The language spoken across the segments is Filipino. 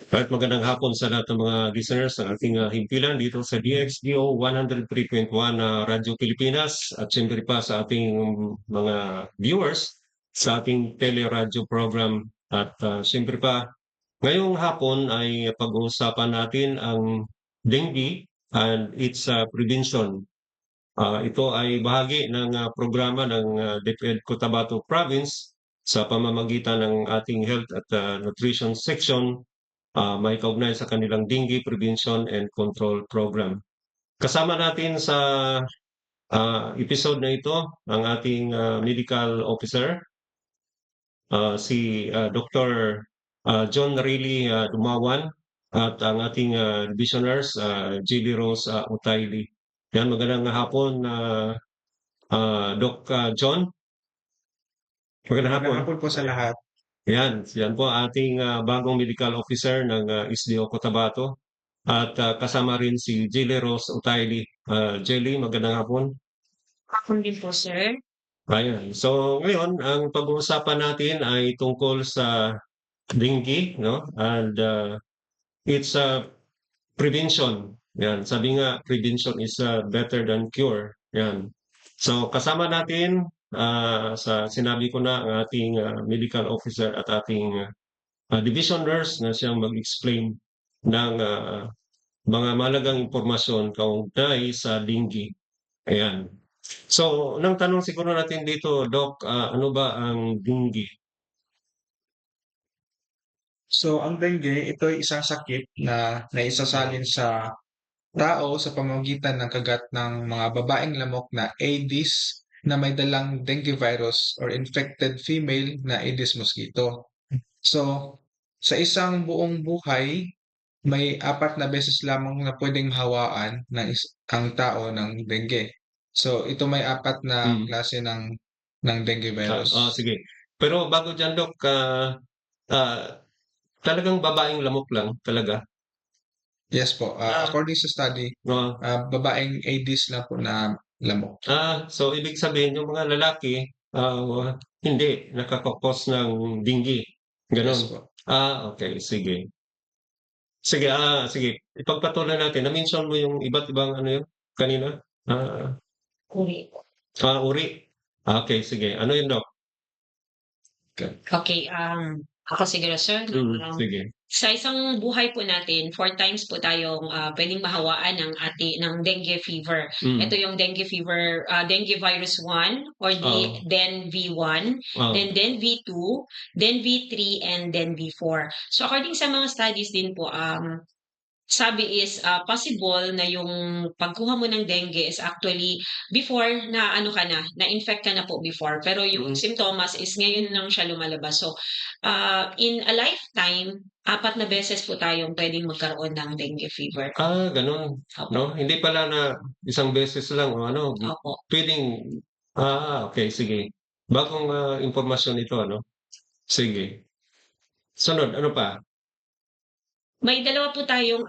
At magandang hapon sa lahat ng mga listeners ng ating himpilan dito sa DXDO 103.1 Radyo Pilipinas at siyempre pa sa ating mga viewers sa ating teleradyo program. At siyempre pa, ngayong hapon ay pag-uusapan natin ang dengue and its prevention. Ito ay bahagi ng programa ng DepEd Cotabato Province sa pamamagitan ng ating Health at Nutrition Section may kaugnay sa kanilang dengue prevention and control program. Kasama natin sa episode na ito ang ating medical officer, si Dr. John Riley Dumawan at ang ating divisioners, Julie Rose Utayli. Yan, magandang hapon, Doc John. Magandang hapon. Magandang hapon po sa lahat. Yan po ating bagong medical officer ng SDO Cotabato. At kasama rin si Jelly Rose Utayli. Jelly, magandang hapon. Hapon din po, sir. Ayan. So ngayon, ang pag-uusapan natin ay tungkol sa dengue, no? And its prevention. Yan. Sabi nga, prevention is better than cure. Yan. So kasama natin sa sinabi ko na ang ating medical officer at ating division nurse na siyang mag-explain ng mga mahalagang impormasyon kaugnay sa dengue. Ayan. So, nang tanong siguro natin dito, Doc, ano ba ang dengue? So, ang dengue, ito ay isang sakit na naisasalin sa tao sa pamamagitan ng kagat ng mga babaeng lamok na Aedes na may dalang dengue virus or infected female na Aedes mosquito. So, sa isang buong buhay, may 4 na beses lamang na pwedeng mahawaan ang tao ng dengue. So, ito may 4 na Hmm. klase ng dengue virus. Sige. Pero bago dyan, Doc, ah, talagang babaeng lamok lang talaga. Yes po, according sa study, No? babaeng Aedes lang po na lamok. So ibig sabihin yung mga lalaki, hindi nakakakos ng dengue. Ganon. Yes po. Okay, sige. Sige, sige. Ipagpatuloy natin. Na-mention mo yung iba't ibang ano yun kanina? Ah, Uri. uri. Okay, sige. Ano yun, Doc? Okay, ako siguro, sir. Sige. Sa isang buhay po natin, 4 times po tayong pwedeng mahawaan ng dengue fever. Mm. Ito yung dengue fever, dengue virus 1 or Oo. then V1, Oo. then V2, then V3, and then V4. So according sa mga studies din po, sabi is possible na yung pagkuha mo ng dengue is actually before na ano ka na-infect ka na po before. Pero yung symptoms is ngayon lang siya lumalabas. So, in a lifetime, 4 na beses po tayong pwedeng magkaroon ng dengue fever. Gano'n, Opo. no? Hindi pala na isang beses lang o ano, Opo. puwedeng okay, sige. Bagong impormasyon ito ano? Sige. Sunod, ano pa? May dalawa po tayong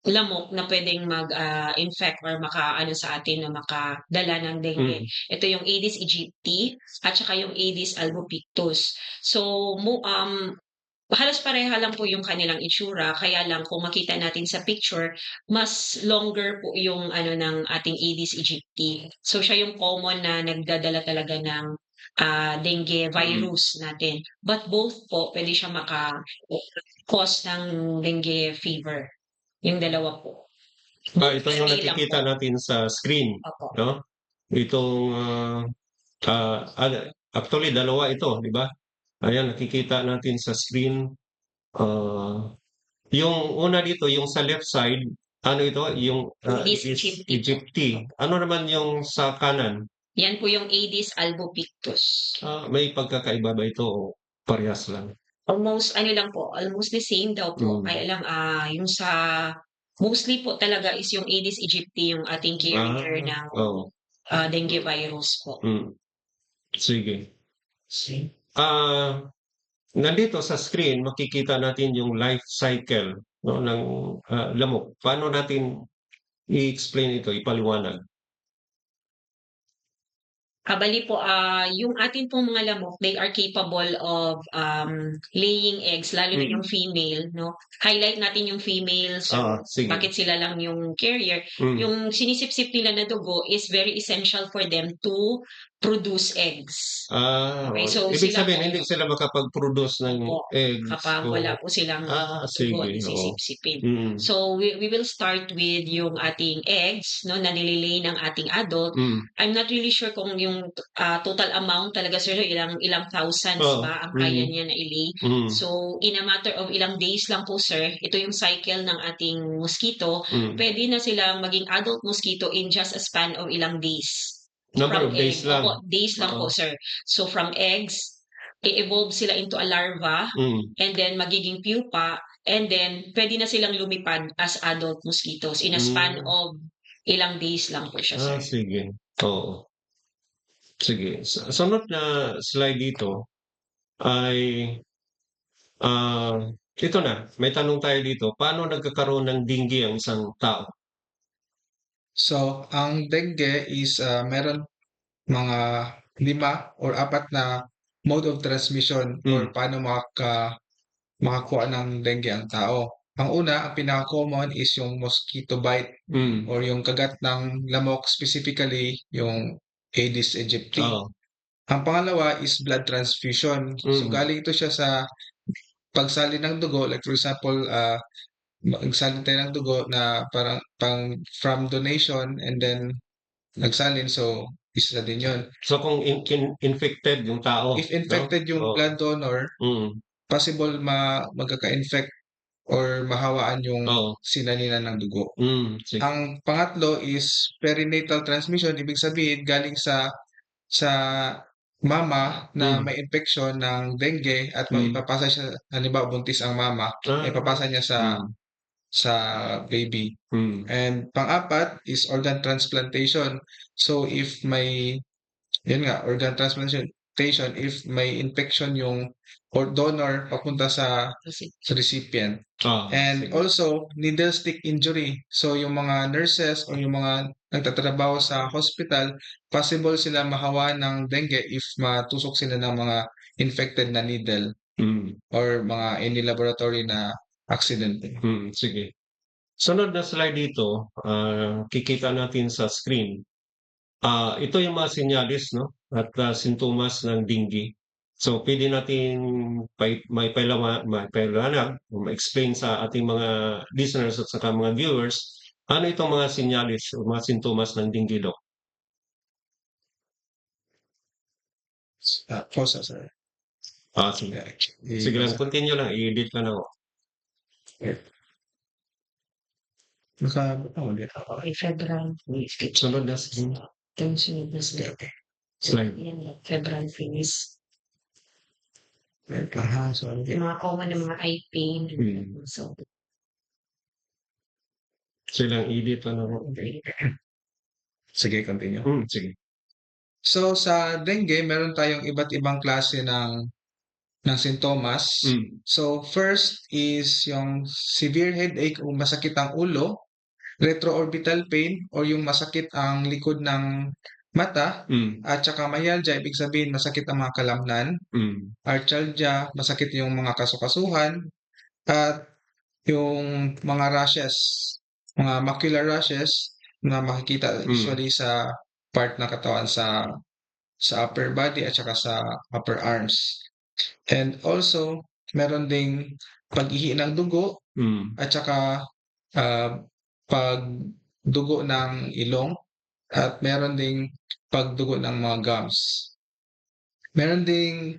lamok na pwedeng mag-infect or makaano sa atin na makadala ng dengue. Ito yung Aedes aegypti at saka yung Aedes albopictus. So, halos pareha lang po yung kanilang itsura, kaya lang kung makita natin sa picture, mas longer po yung ano ng ating Aedes aegypti. So, siya yung common na nagdadala talaga ng dengue virus natin. But both po, pwede siya cause ng dengue fever, yung dalawa po. Ito yung Hindi lang nakikita po. natin sa screen, Opo. no? Itong, actually dalawa ito, 'di ba? Ayan, nakikita natin sa screen. Yung una dito, yung sa left side, ano ito, yung Aedes Aedes aegypti po. aegypti. Ano naman yung sa kanan? Yan po yung Aedes albopictus. May pagkakaiba ba ito o parehas lang? Almost ano lang po, almost the same daw po. Kaya lang, yung sa mostly po talaga is yung Aedes aegypti yung ating carrier ng Oo. dengue virus po. Sige. Nandito sa screen makikita natin yung life cycle, no, ng lamok. Paano natin i-explain ito, ipaliwanag? Bali po, yung atin pong mga lamok, they are capable of, laying eggs, lalo na yung female, 'no. Highlight natin yung female, so sige. bakit sila lang yung carrier. Mm. Yung sinisipsip nila na dugo is very essential for them to produce eggs. Okay, so Ibig sila sabihin po hindi sila makapag-produce ng opo, eggs kapag wala po silang dugo sige, na oo. sisipsipin. Mm. So we will start with yung ating eggs, 'no, na nile ng ating adult. Mm. I'm not really sure kung yung, total amount talaga sir, ilang thousands Oo, ba ang kaya mhm. niya na i-lay. Mm. So, in a matter of ilang days lang po sir, ito yung cycle ng ating mosquito, Mm. puwede na silang maging adult mosquito in just a span of ilang days. Number From of days egg lang? opo, days lang po Oo. sir. So, from eggs, i-evolve sila into a larva, Mm. and then magiging pupa, and then puwede na silang lumipad as adult mosquitoes in a span Hmm. of ilang days lang po siya sir. Sige. Oo. Sige. Sunod na slide dito ay, ito na, may tanong tayo dito, paano nagkakaroon ng dengue ang isang tao? So, ang dengue is meron mga 5 or 4 na mode of transmission or paano makakuha ng dengue ang tao. Ang una, ang pinaka-common is yung mosquito bite Mm. or yung kagat ng lamok, specifically yung Aedes aegypti. Oo. Ang pangalawa is blood transfusion. So, galing ito siya sa pagsalin ng dugo, like for example, nagsalin tayo ng dugo na parang from donation and then nagsalin, so isa din yun. So kung infected yung tao, If infected yung Oo. blood donor, Mm. possible magkaka-infect or mahawaan yung Oo. sinalinan ng dugo. Sige. Ang pangatlo is perinatal transmission, ibig sabihin galing sa mama na may infection ng dengue at maipapasa siya, halimbawa buntis ang mama, maipapasa niya sa baby. And pang-apat is organ transplantation. So if organ transplantation, if may infection yung or donor papunta sa recipient. And Sige. also, needle stick injury. So yung mga nurses o yung mga nagtatrabaho sa hospital, possible sila mahawa ng dengue if matusok sila ng mga infected na needle or mga any laboratory na accident. Sige. Sunod na slide dito, kikita natin sa screen. Ito yung mga senyales, no, at sintomas ng dengue. So pwede natin maipaliwanag o ma-explain sa ating mga listeners at saka mga viewers, ano itong mga senyales o mga sintomas ng dengue, Doc? Pause, sir. Sige. Sige lang, continue lang, i-edit ka na ako. Febrile Sunod na screen. Slide. Febrile phase. Sorry. Yung mga common na mga eye pain. So, Silang edit na ako. Sige, continue. Sige. So sa dengue, meron tayong iba't ibang klase ng sintomas. So first is yung severe headache o masakit ang ulo, retroorbital pain or yung masakit ang likod ng mata, at saka myalgia, ibig sabihin masakit ang mga kalamnan, arthralgia, masakit yung mga kasukasuhan, at yung mga rashes, mga macular rashes na makikita usually sa part ng katawan sa upper body at saka sa upper arms. And also, meron ding pag-ihi ng dugo at saka pagdugo ng ilong at meron ding pagdugo ng mga gums. Meron ding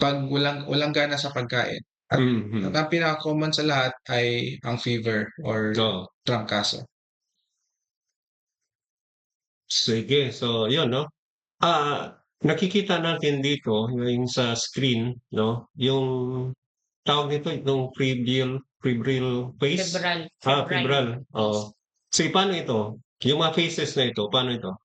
pag walang gana sa pagkain. At ang pinaka-common sa lahat ay ang fever or trangkaso. Sige. So, yun, no? Nakikita natin dito yung sa screen, no? Yung tawag nito, itong febrile phase? febrile. Febrile. Oo. So, paano ito? Yung mga phases na ito, paano ito?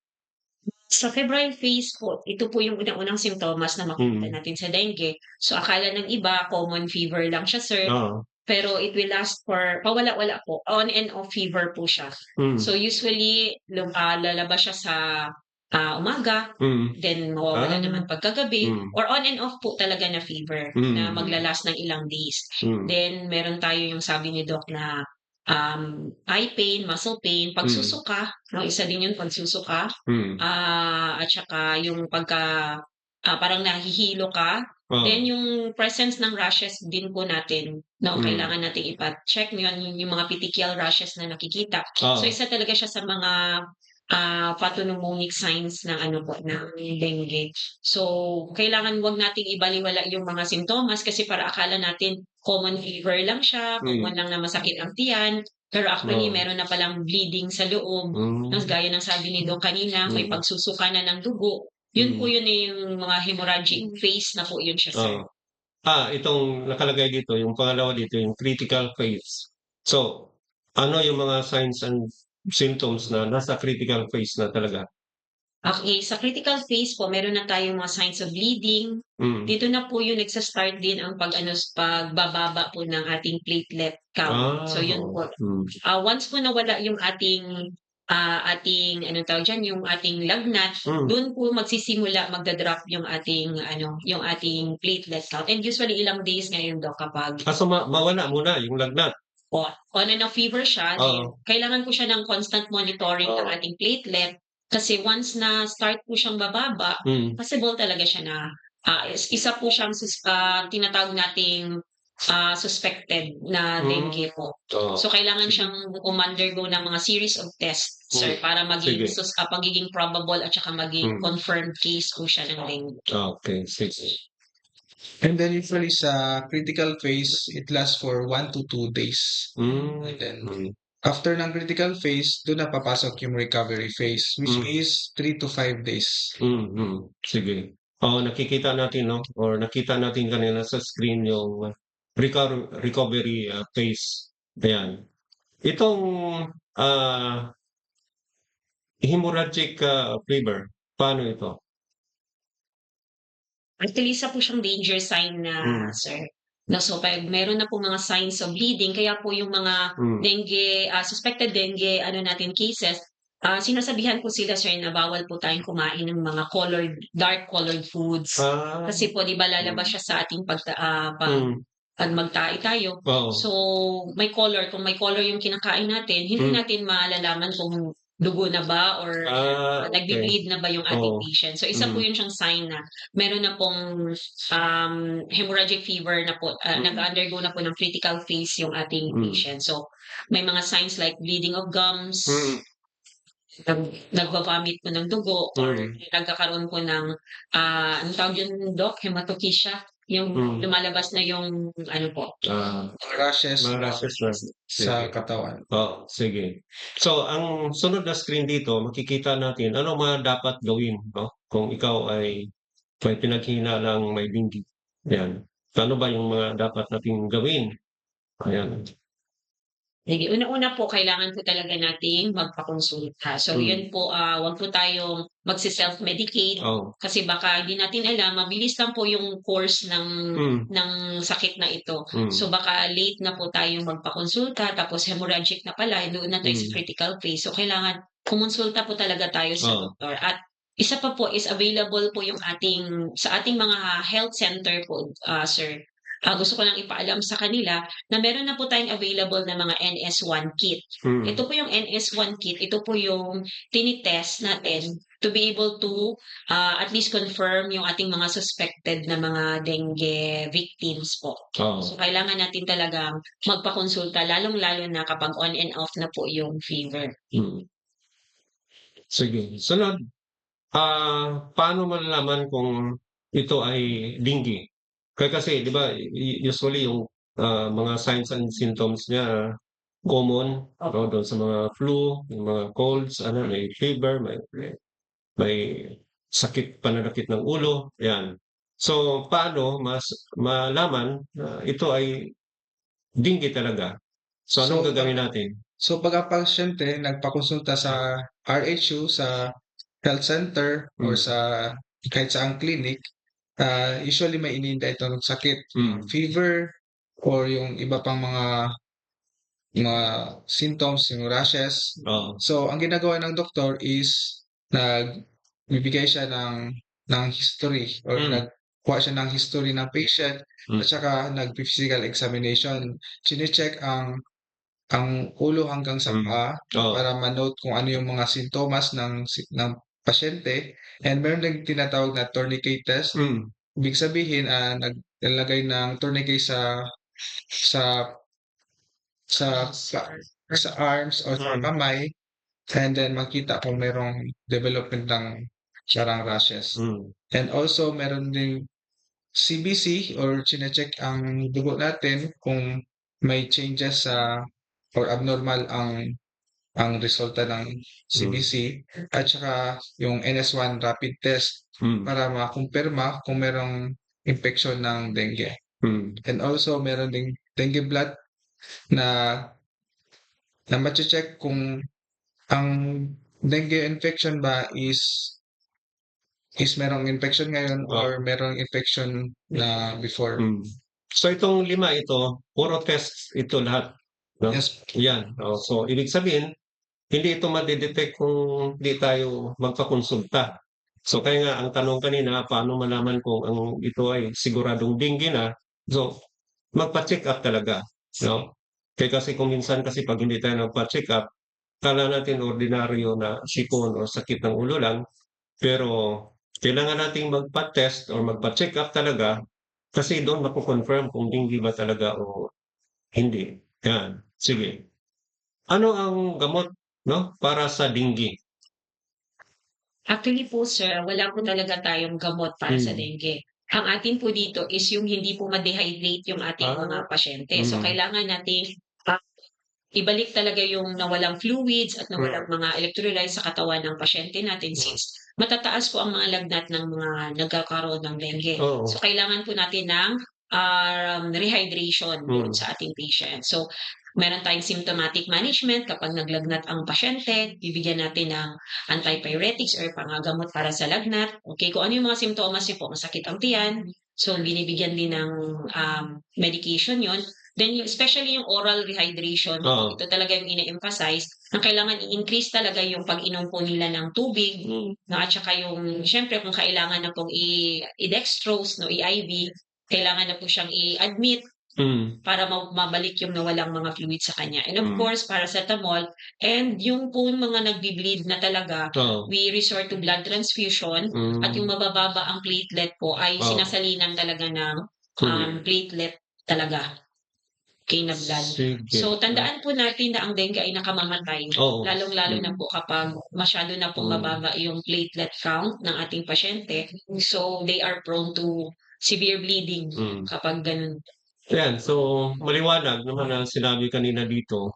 Sa febrile phase po, ito po yung unang-unang simptomas na makikita natin sa dengue. So, akala ng iba, common fever lang siya, sir. Oo. pero it will last for pawala-wala po, on and off fever po siya. Mm. So usually lalabas siya sa umaga, Mm. then mawawala naman pagkagabi, Mm. or on and off po talaga na fever na magla-last ng ilang days. Mm. Then meron tayo yung sabi ni doc na eye pain, muscle pain, pagsusuka, no, isa din yun pagsusuka, Mm. at saka yung pagka parang nahihilo ka. Oo. Then yung presence ng rashes din po natin, no, Mm. kailangan nating ipa-check yun, yung mga petechial rashes na nakikita. So Oo. isa talaga siya sa mga pathognomonic signs ng ano po, ng dengue. So kailangan wag nating ibaliwala yung mga simptomas kasi para akala natin common fever lang siya, common lang na masakit ang tiyan, pero actually Oo. meron na palang bleeding sa loob. No, gaya ng sabi ni Doc kanina, may pagsusuka na ng dugo. Yun po yun yung mga hemorrhagic phase na po yun siya, sir. Oo. Itong nakalagay dito, yung pangalawa dito, yung critical phase. So, ano yung mga signs and symptoms na nasa critical phase na talaga? Okay, sa critical phase po, meron na tayong mga signs of bleeding. Mm. Dito na po yung nagsa-start din ang pagbababa po ng ating platelet count. So yun po. Once po nawala yung ating ano tawag diyan, yung ating lagnat, doon po magsisimula magda-drop yung ating yung ating platelet count. And usually ilang days ngayon daw kapag So mawala muna yung lagnat. on and off fever siya, then Oo. kailangan po siya ng constant monitoring ng Oo. ating platelet kasi once na start po siyang bababa, possible talaga siya na isa po siyang tinatawag nating suspected na dengue po. Oo. So kailangan siyang undergo ng mga series of tests, sir, para maging Sige. pagiging probable at saka maging confirmed case po siya ng dengue. Okay, sige. And then usually sa critical phase, it lasts for 1 to 2 days. And then after ng critical phase, doon na papasok yung recovery phase, which is 3 to 5 days. Sige. Nakikita natin, no? Or nakita natin kanina sa screen yung recovery phase. Ayan. Itong hemorrhagic fever, paano ito? Actually, isa po siyang danger sign na, sir. No, so pag meron na po mga signs of bleeding, kaya po yung mga dengue, suspected dengue, cases, sinasabihan po sila, sir, na bawal po tayong kumain ng mga dark colored foods. Kasi po, di ba, lalabas siya sa ating pag magtae tayo. Oo. So, may color. Kung may color yung kinakain natin, hindi natin malalaman kung dugo na ba or Okay. nagbi-bleed na ba yung ating Oo. patient. So, isa po yun siyang sign na meron na pong hemorrhagic fever na po, nag-undergo na po ng critical phase yung ating patient. So, may mga signs like bleeding of gums, nagva-vomit po ng dugo, or nagkakaroon po ng, ang tawag yun, Doc, hematochezia, yung lumalabas na yung Rashes Mga na rashes na. sa Sige. katawan. Sige. So, ang sunod na screen dito, makikita natin ano mga dapat gawin, no? Kung ikaw ay may pinaghihinalang may dengue. Ayan. Ano ba yung mga dapat nating gawin? Ayan. Sige, una-una po kailangan po talaga nating magpakonsulta. So yun po, wag po tayong magse-self-medicate Oo. kasi baka hindi natin alam, mabilis lang po yung course ng sakit na ito. So baka late na po tayong magpakonsulta tapos hemorrhagic na pala, doon na tayo sa critical phase. So kailangan kumonsulta po talaga tayo sa Oo. doktor. At isa pa po is available po yung sa ating mga health center po, sir. Gusto ko lang ipaalam sa kanila na meron na po tayong available na mga NS1 kit. Ito po yung NS1 kit, ito po yung tinitest natin to be able to at least confirm yung ating mga suspected na mga dengue victims po. Oo. So kailangan natin talagang magpakonsulta lalong-lalo na kapag on and off na po yung fever. Sige. Sunod, paano malalaman kung ito ay dengue? Kasi 'di ba usually yung mga signs and symptoms niya common, no, doon sa mga flu, yung mga colds, may fever, may sakit, pananakit ng ulo, 'yan. So, paano malaman na ito ay dengue talaga? So, anong So, gagawin natin? So pag ang pasyente nagpakonsulta sa RHU, sa health center, or sa kahit saang clinic, usually may iniinda itong sakit, fever, or yung iba pang mga symptoms, yung rashes. Oo. So, ang ginagawa ng doktor is nagbibigay siya ng history or Mm. nagkuha siya ng history ng patient Mm. at saka nag-physical examination. Chine-check ang ulo hanggang sa Mm. paa Oo. para ma-note kung ano yung mga sintomas ng pasyente, and meron ding tinatawag na tourniquet test. Mm. Ibig sabihin, naglalagay ng tourniquet sa sa sa arms o sa Mm. kamay, and then makita kung merong development ng parang rashes. Mm. And also meron ding CBC or chine-check ang dugo natin kung may changes or abnormal ang resulta ng CBC, at saka yung NS1 rapid test Mm. para makumpirma kung merong infection ng dengue. Mm. And also meron ding dengue blood na mache-check kung ang dengue infection ba is merong infection ngayon or merong infection na before. Mm. So itong 5 ito, puro tests ito lahat, no? Yes. Yan. So ibig sabihin, hindi ito made-detect kung hindi tayo magpakonsulta. So kaya nga ang tanong kanina, paano malaman kung ito ay siguradong dengue na? So magpa-check up talaga, no? Kasi kung minsan kasi 'pag hindi tayo nagpa-check up, akala natin ordinaryo na sipon o sakit ng ulo lang, pero kailangan nating magpa-test or magpa-check up talaga kasi doon mako-confirm kung dengue ba talaga o hindi. Yan, sige. Ano ang gamot, no, para sa dengue? Actually po sir, wala po talaga tayong gamot para sa Mm. dengue. Ang atin po dito is yung hindi po ma-dehydrate yung ating mga pasyente. So Mm. kailangan nating ibalik talaga yung nawalang fluids at nawalang mga electrolytes sa katawan ng pasyente natin since matataas po ang mga lagnat ng mga nagkakaroon ng dengue. Oo. So kailangan po natin ng rehydration doon Mm. sa ating patient. So meron tayong symptomatic management kapag naglagnat ang pasyente, bibigyan natin ng antipyretics or pangagamot para sa lagnat. Okay, kung ano yung mga simptomas niyo po, masakit ang tiyan, so binibigyan din ng medication yon. Then especially yung oral rehydration, Oo. ito talaga yung ine-emphasize na kailangan i-increase talaga yung pag-inom po nila ng tubig, no, at saka yung siyempre kung kailangan na pong i-dextrose, no, i-IV, kailangan na po siyang i-admit Mm. para mabalik yung nawalang mga fluid sa kanya. And of Mm. course, paracetamol, and yung po mga nagbi-bleed na talaga, Oo. we resort to blood transfusion, at yung mabababa ang platelet po ay Oo. sinasalinan talaga ng platelet talaga. Okay, na blood. Sige. So tandaan po natin na ang dengue ay nakamamatay, Oo. lalong-lalo na po kapag masyado na pong Mm. mababa yung platelet count ng ating pasyente. So they are prone to severe bleeding Mm. kapag ganun. Ayan, so maliwanag naman ang sinabi kanina dito,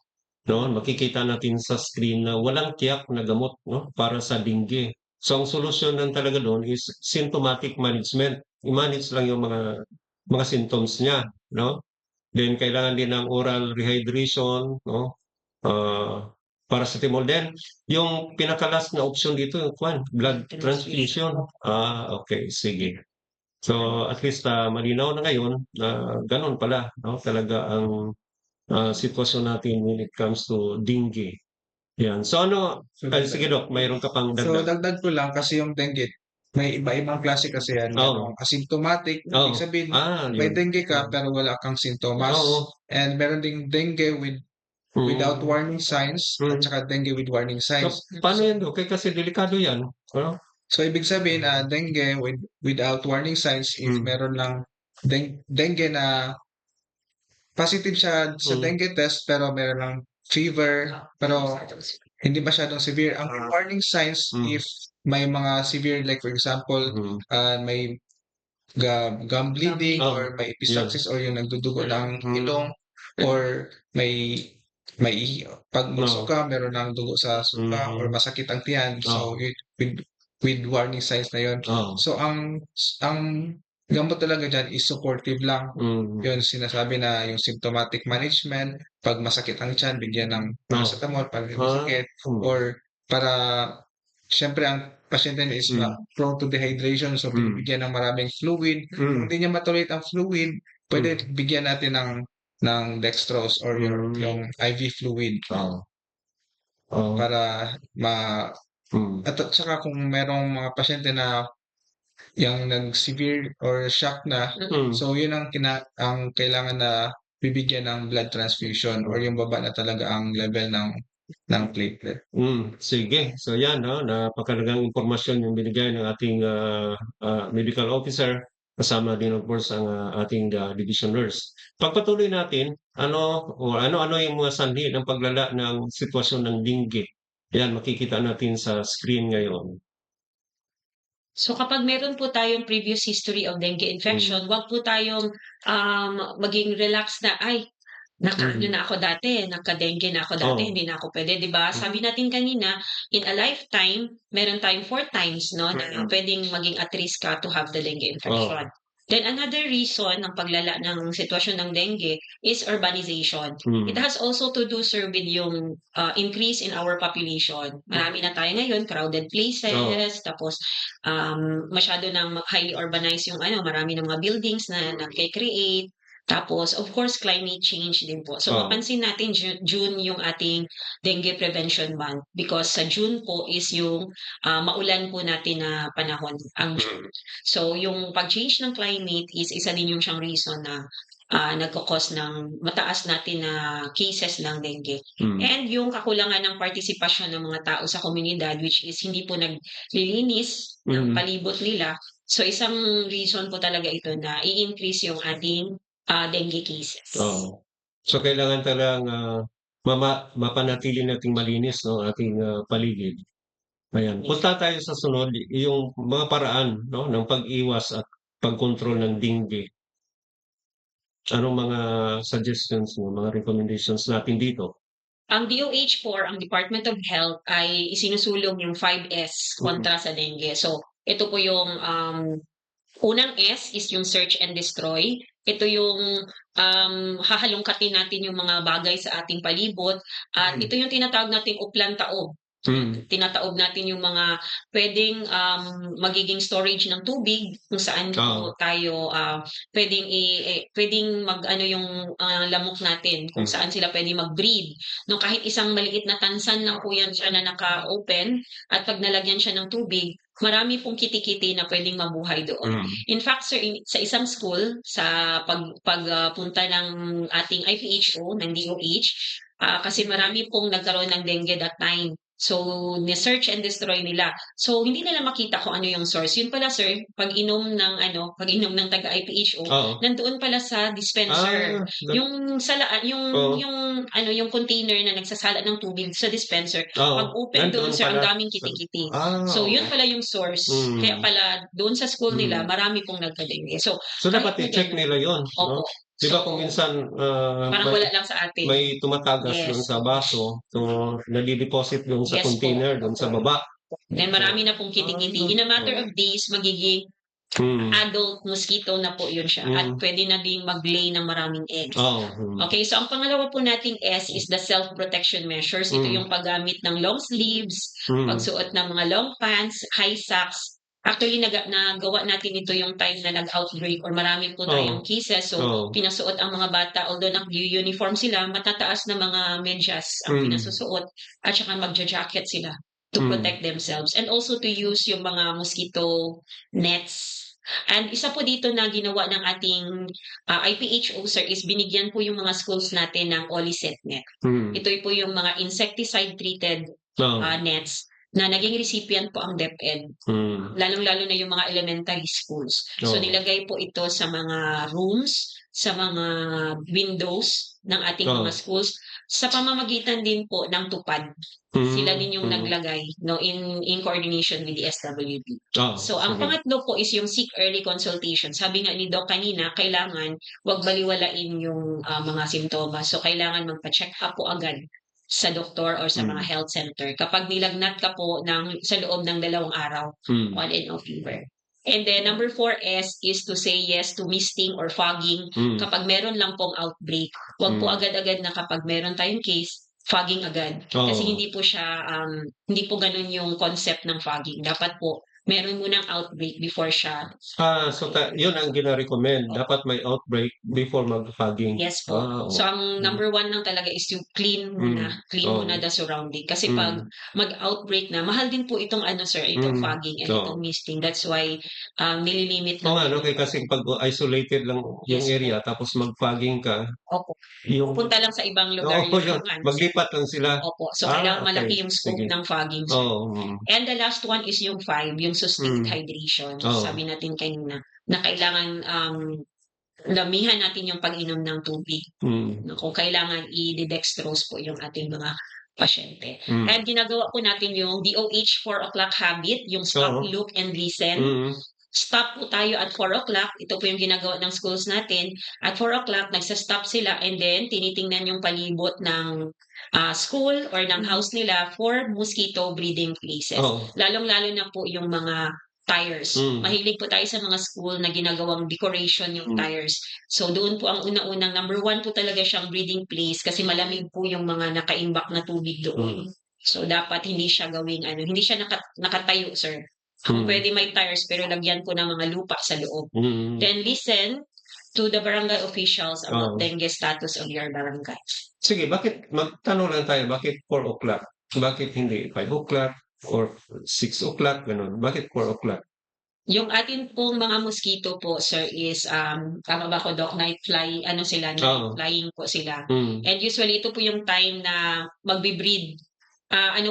no? Makikita natin sa screen na walang tiyak na gamot, no, para sa dengue. So ang solusyon lang talaga doon is symptomatic management. I-manage lang yung mga symptoms niya, no? Then kailangan din ng oral rehydration, no? Paracetamol din. Yung pinaka-last na option dito, yung blood transfusion. Okay, sige. So at least malinaw na ngayon na gano'n pala, no, talaga ang sitwasyon natin when it comes to dengue. Yan. So ano, sige Doc, mayroon ka pang So dagdag? dagdag ko lang kasi yung dengue, may iba-ibang klase kasi yan. Oo. Merong asymptomatic, Oo. ibig sabihin may Yun. dengue ka pero wala kang sintomas. Oo. And meron ding dengue without warning signs at saka dengue with warning So, signs. paano yan Doc? Kasi delikado yan. Ano? So ibig sabihin, dengue without warning signs is meron lang dengue na positive siya sa dengue test pero meron lang fever pero hindi masyadong severe. Ang warning signs if may mga severe, like for example, may gum bleeding or may epistaxis or yung nagdudugo ng ilong, or may pag magsuka meron ng dugo sa suka or masakit ang tiyan. So with warning signs na yon. So ang gamot talaga dyan is supportive lang. Yun sinasabi na yung symptomatic management, pag masakit ang tiyan, bigyan ng paracetamol pag masakit, or para siyempre ang pasyente niya is prone to dehydration, so bigyan ng maraming fluid. Kung hindi niya matolerate ang fluid, pwede bigyan natin ng ng dextrose or yung IV fluid Oo. Oo. para at saka kung merong mga pasyente na yung nag-severe or shock na, so yun ang kailangan na bibigyan ng blood transfusion or yung baba na talaga ang level ng platelet. Sige. So yan 'no, napakahalagang impormasyon yung binigay ng ating, medical officer, kasama din of course ang, ating, division nurse. Pagpatuloy natin, ano-ano yung mga sanhi ng paglala ng sitwasyon ng dengue? Yan, makikita natin sa screen ngayon. So kapag meron po tayong previous history of dengue infection, wag po tayong maging relax na, "Ay, naka-ano na ako dati, nagka-dengue na ako dati, Oo. hindi na ako puwede." 'Di ba? Sabi natin kanina, in a lifetime, meron tayong 4 times 'no, na puwedeng maging at risk ka to have the dengue infection. Then another reason ng paglala ng sitwasyon ng dengue is urbanization. It has also to do, sir, with yung increase in our population. Marami na tayo ngayon, crowded places, tapos masyado ng highly urbanized yung marami ng mga buildings na nagke-create. Tapos of course climate change din po. So mapansin natin June yung ating dengue prevention month because sa June po is yung maulan po natin na panahon ang June. So yung pag-change ng climate is isa din yung siyang reason na nagko-cause ng mataas natin na cases ng dengue. And yung kakulangan ng partisipasyon ng mga tao sa komunidad which is hindi po naglilinis ng palibot nila. So isang reason po talaga ito na i-increase yung ating dengue cases. Oo. So kailangan talagang, mapanatili nating malinis 'no, ating, paligid. Ayan, punta tayo sa sunod, yung mga paraan 'no, ng pag-iwas at pagkontrol ng dengue. Anong mga suggestions mo, mga recommendations natin dito? Ang DOH po or ang Department of Health ay isinusulong yung 5S kontra sa dengue. So ito po yung unang S is yung search and destroy. Ito yung hahalungkatin natin yung mga bagay sa ating palibot at ito yung tinatawag nating uplan-taob. Tinataob natin yung mga puwedeng magiging storage ng tubig kung saan po tayo puwedeng mag-ano yung lamok natin kung saan sila puwedeng mag-breed. No, kahit isang maliit na tansan lang po yan siya na naka-open at 'pag nalagyan siya ng tubig, marami pong kiti-kiti na puwedeng mabuhay doon. In fact, sir, sa isang school sa pagpunta ng ating IPHO, ng DOH, kasi marami pong nagkaroon ng dengue that time. So, ni-search and destroy nila. So, hindi nila makita kung ano yung source. Yun pala, sir, pag-inom ng taga-IPHO, nandoon pala sa dispenser. Yung yung container na nagsasala ng tubig sa dispenser, pag open doon, sir, ang daming kiti-kiti. So, yun pala yung source. Kaya pala doon sa school nila, marami pong nagka-dengue. So dapat i-check nila yun, no? Opo. 'Di ba kung minsan, Parang wala lang sa atin. may tumatagas dun Yes. sa baso, so nade-deposit dun sa Yes po. container, dun sa baba. Then marami na pong kiti-kiti. In a matter of days, magiging adult mosquito na po yun siya at pwede na ding mag-lay ng maraming eggs. Okay, so ang pangalawa po nating S is the self-protection measures. Ito yung paggamit ng long sleeves, pagsuot ng mga long pants, high socks. Actually, nagawa natin ito yung time na nag-outbreak or marami po tayong cases. So, pinasuot ang mga bata, although nag-uniform sila, matataas na mga medyas ang pinasusuot at saka magja-jacket sila to protect themselves and also to use yung mga mosquito nets. And isa po dito na ginawa ng ating IPHO, sir, is binigyan po yung mga schools natin ng Olicet net. Ito po yung mga insecticide-treated nets na naging recipient po ang DepEd. Lalong-lalo na yung mga elementary schools. So nilagay po ito sa mga rooms, sa mga windows ng ating mga schools sa pamamagitan din po ng tupad. Sila din yung naglagay in coordination with the SWB. So ang pangatlo po is yung seek early consultation. Sabi nga ni Doc kanina, kailangan wag baliwalain yung mga simptomas. So kailangan magpa-check up po agad sa doktor or sa mga health center kapag nilagnat ka po sa loob ng 2 araw, on and off fever. And then number 4S is to say yes to misting or fogging kapag meron lang pong outbreak. Huwag po agad-agad na kapag meron tayong case, fogging agad. Kasi hindi po ganun yung concept ng fogging. Dapat po meron munang outbreak before siya. So yun ang gina-recommend. Dapat may outbreak before mag-fogging. Yes po. So ang Mm. number one lang talaga is yung clean muna. Clean muna the surrounding. Kasi pag mag-outbreak na, mahal din po itong sir, itong fogging and itong misting. That's why nililimit Oo nga, lang. no? Kasi pag isolated lang yung Yes po. area, tapos mag-fogging ka, Opo. yung Punta lang sa ibang lugar Oo, yung yun. Maglipat lang sila. Opo. So kailangan malaki Okay. yung scope Sige. ng fogging, sir. Oo. And the last one is yung 5, yung sustained Mm. hydration. Oo. Sabi natin kanina na kailangan damihan natin yung pag-inom ng tubig. Mm. Kung kailangan i-dextrose po yung ating mga pasyente. Mm. And ginagawa po natin yung DOH 4 o'clock habit, yung stop, Oo. look, and listen. Mm. Stop po tayo at 4 o'clock. Ito po yung ginagawa ng schools natin. At 4 o'clock, nagsa-stop sila and then tinitingnan yung palibot ng school or ng house nila for mosquito breeding places. Oo. Lalong-lalo na po yung mga tires. Mahilig po tayo sa mga school na ginagawang decoration yung tires. So doon po ang una-unang number 1 po talaga siyang breeding place kasi malamig po yung mga nakaimbak na tubig doon. So dapat hindi siya gawing hindi siya nakatayo, sir. Kung pwede may tires pero lagyan po ng mga lupa sa loob. Then listen to the barangay officials about dengue status of your barangay. Sige, magtanong lang tayo, bakit 4 o'clock? Bakit hindi 5 o'clock or 6 o'clock? Ganun. Bakit 4 o'clock? Yung atin pong mga mosquito po, sir, is, tama ba ko, Doc? Night night flying po sila. And usually, ito po yung time na magbe-breed.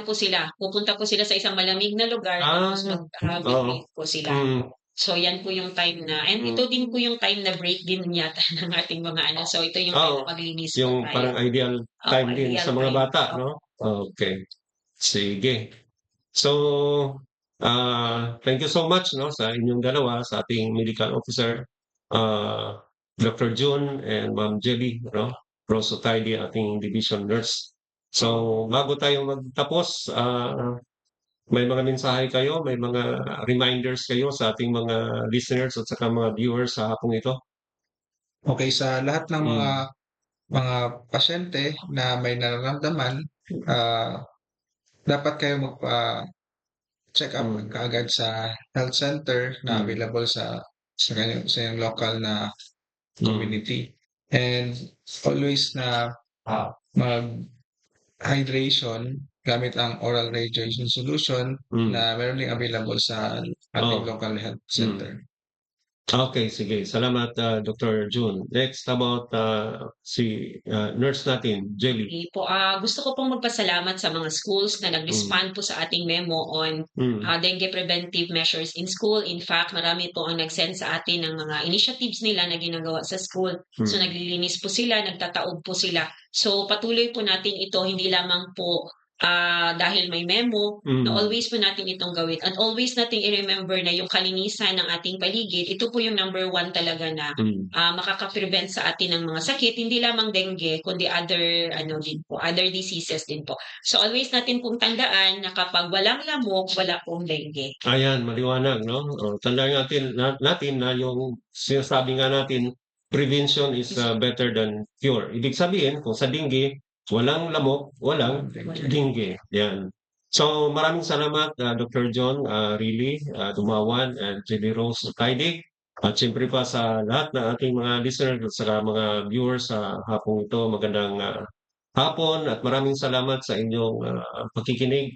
Po sila, pupunta po sila sa isang malamig na lugar, tapos mag-breed po sila. So, yan po yung time na, and ito din po yung time na break din yata ng ating mga So, ito yung time na maglinis po Yung tayo. parang ideal time din ideal sa mga time. bata, no? Okay. Sige. So, thank you so much, no, sa inyong dalawa, sa ating medical officer, Dr. June and Ma'am Jelly, no? Rosso Tidy, ating division nurse. So, bago tayo magtapos, may mga mensahe kayo, may mga reminders kayo sa ating mga listeners at saka mga viewers sa hapong ito? Okay, sa lahat ng mga pasyente na may nararamdaman, dapat kayo check up kaagad sa health center na available sa inyong local na community. And always na mag-hydration gamit ang oral radiation solution na meron din available sa ating local health center. Okay, sige. Salamat, Dr. June. Next about si nurse natin, Jelly. Okay po. Gusto ko pong magpasalamat sa mga schools na nag-respond po sa ating memo on dengue preventive measures in school. In fact, marami po ang nag-send sa atin ng mga initiatives nila na ginagawa sa school. So naglilinis po sila, nagtataob po sila. So patuloy po natin ito, hindi lamang po dahil may memo, na always po natin itong gawin. And always natin i-remember na yung kalinisan ng ating paligid, ito po yung number 1 talaga na makaka-prevent sa atin ng mga sakit, hindi lamang dengue, kundi other diseases din po. So always natin pong tandaan na kapag walang lamok, wala pong dengue. Ayan, maliwanag, no? Tandaan natin na yung sinasabi nga natin, prevention is better than cure. Ibig sabihin, kung sa dengue, walang lamok, walang dengue. Yan. So maraming salamat, Dr. John, really, Dumawan, and Jelly Rose Kaidig. At siyempre pa sa lahat ng ating mga listeners at saka mga viewers sa hapong ito, magandang hapon at maraming salamat sa inyong pakikinig.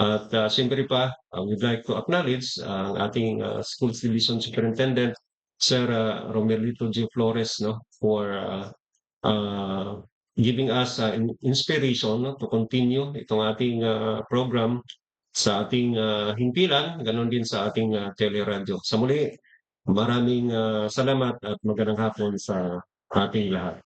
At siyempre pa, we'd like to acknowledge ang ating Schools Division Superintendent, Sir Romelito G. Flores, no, for giving us inspiration, no, to continue itong ating program sa ating himpilan, ganon din sa ating teleradyo. Sa muli, maraming salamat at magandang hapon sa ating lahat.